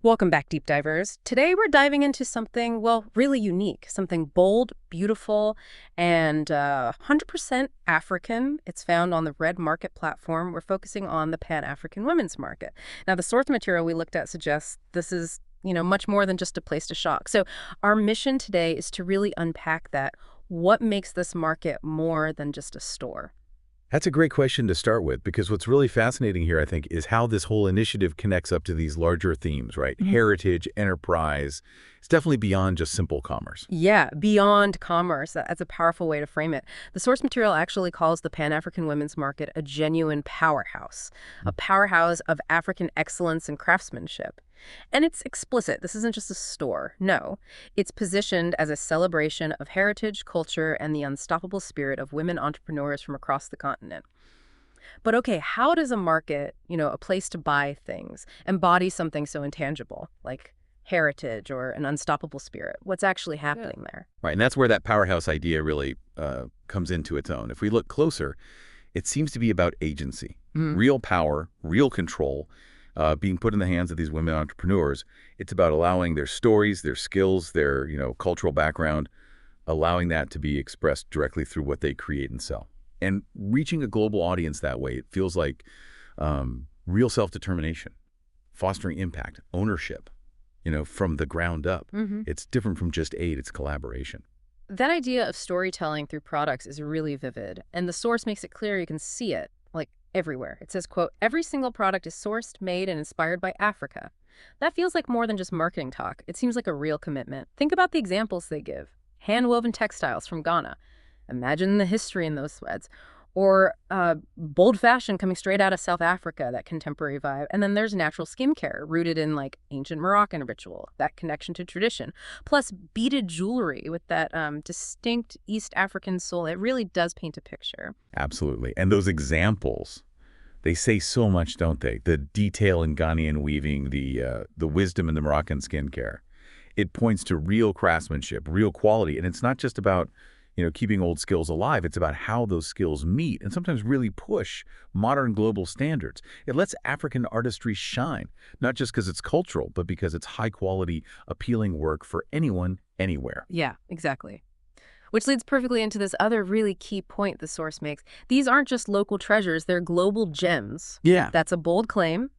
Welcome back, Deep Divers. Today we're diving into something, well, really unique, something bold, beautiful, and 100% African. It's found on the Red Market platform. We're focusing on the Pan-African women's market. Now, the source material we looked at suggests this is, much more than just a place to shop. So our mission today is to really unpack that. What makes this market more than just a store? That's a great question to start with, because what's really fascinating here, I think, is how this whole initiative connects up to these larger themes, right? Heritage, enterprise. It's definitely beyond just simple commerce. Yeah, beyond commerce. That's a powerful way to frame it. The source material actually calls the Pan-African women's market a genuine powerhouse, a powerhouse of African excellence and craftsmanship. And it's explicit. This isn't just a store. No, it's positioned as a celebration of heritage, culture, and the unstoppable spirit of women entrepreneurs from across the continent. But okay, how does a market, a place to buy things, embody something so intangible, like heritage or an unstoppable spirit? What's actually happening there? Right, and that's where that powerhouse idea really comes into its own. If we look closer, it seems to be about agency, real power, real control, being put in the hands of these women entrepreneurs. It's about allowing their stories, their skills, their cultural background, allowing that to be expressed directly through what they create and sell. And reaching a global audience that way, it feels like real self-determination, fostering impact, ownership, from the ground up. It's different from just aid, it's collaboration. That idea of storytelling through products is really vivid, and the source makes it clear you can see it, like everywhere. It says, quote, "Every single product is sourced, made, and inspired by Africa." That feels like more than just marketing talk. It seems like a real commitment. Think about the examples they give. Hand-woven textiles from Ghana. Imagine the history in those threads. Or bold fashion coming straight out of South Africa, that contemporary vibe. And then there's natural skincare rooted in like ancient Moroccan ritual, that connection to tradition. Plus beaded jewelry with that distinct East African soul. It really does paint a picture. Absolutely. And those examples, they say so much, don't they? The detail in Ghanaian weaving, the wisdom in the Moroccan skincare. It points to real craftsmanship, real quality. And it's not just about keeping old skills alive. It's about how those skills meet and sometimes really push modern global standards. It lets African artistry shine, not just because it's cultural, but because it's high-quality, appealing work for anyone, anywhere. Yeah, exactly. Which leads perfectly into this other really key point the source makes. These aren't just local treasures, they're global gems. Yeah. That's a bold claim,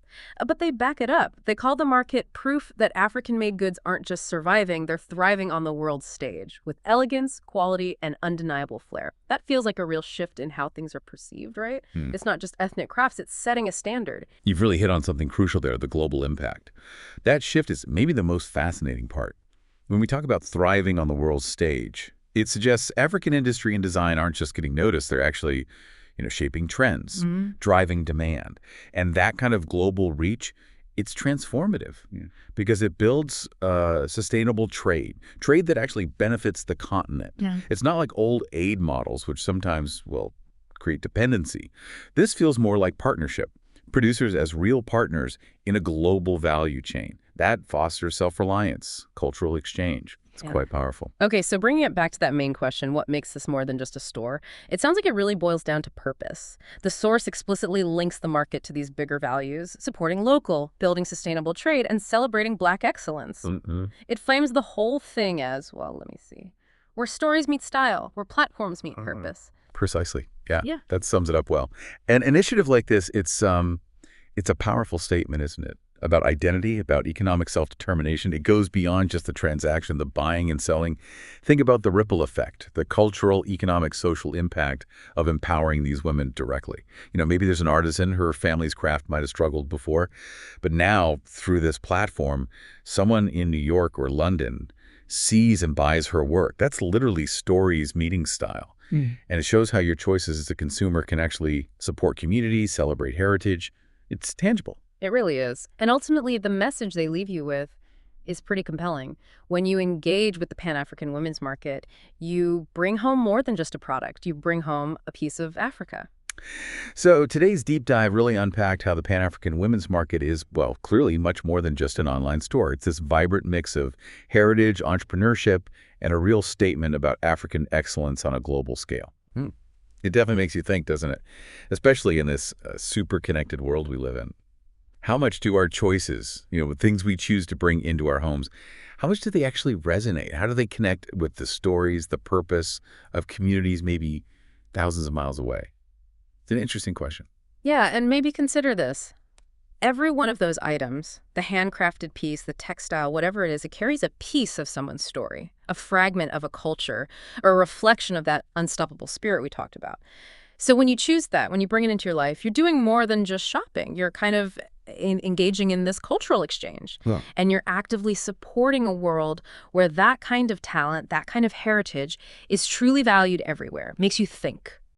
but they back it up. They call the market proof that African-made goods aren't just surviving, they're thriving on the world stage with elegance, quality, and undeniable flair. That feels like a real shift in how things are perceived, right? It's not just ethnic crafts, it's setting a standard. You've really hit on something crucial there, the global impact. That shift is maybe the most fascinating part. When we talk about thriving on the world stage, it suggests African industry and design aren't just getting noticed, they're actually shaping trends, driving demand. And that kind of global reach, it's transformative because it builds sustainable trade that actually benefits the continent. It's not like old aid models, which sometimes will create dependency. This feels more like partnership, producers as real partners in a global value chain. That fosters self-reliance, cultural exchange. It's quite powerful. Okay, so bringing it back to that main question, what makes this more than just a store? It sounds like it really boils down to purpose. The source explicitly links the market to these bigger values, supporting local, building sustainable trade, and celebrating Black excellence. It frames the whole thing as, well, let me see, where stories meet style, where platforms meet purpose. Precisely. Yeah, that sums it up well. An initiative like this, it's a powerful statement, isn't it? About identity, about economic self-determination. It goes beyond just the transaction, the buying and selling. Think about the ripple effect, the cultural, economic, social impact of empowering these women directly. Maybe there's an artisan, her family's craft might have struggled before, but now through this platform, someone in New York or London sees and buys her work. That's literally stories meeting style. And it shows how your choices as a consumer can actually support community, celebrate heritage. It's tangible. It really is. And ultimately, the message they leave you with is pretty compelling. When you engage with the Pan-African women's market, you bring home more than just a product. You bring home a piece of Africa. So today's deep dive really unpacked how the Pan-African women's market is, well, clearly much more than just an online store. It's this vibrant mix of heritage, entrepreneurship, and a real statement about African excellence on a global scale. It definitely makes you think, doesn't it? Especially in this super connected world we live in. How much do our choices, things we choose to bring into our homes, how much do they actually resonate? How do they connect with the stories, the purpose of communities maybe thousands of miles away? It's an interesting question. Yeah, and maybe consider this. Every one of those items, the handcrafted piece, the textile, whatever it is, it carries a piece of someone's story, a fragment of a culture, or a reflection of that unstoppable spirit we talked about. So when you choose that, when you bring it into your life, you're doing more than just shopping. You're kind of engaging in this cultural exchange. Yeah. And you're actively supporting a world where that kind of talent, that kind of heritage is truly valued everywhere. Makes you think.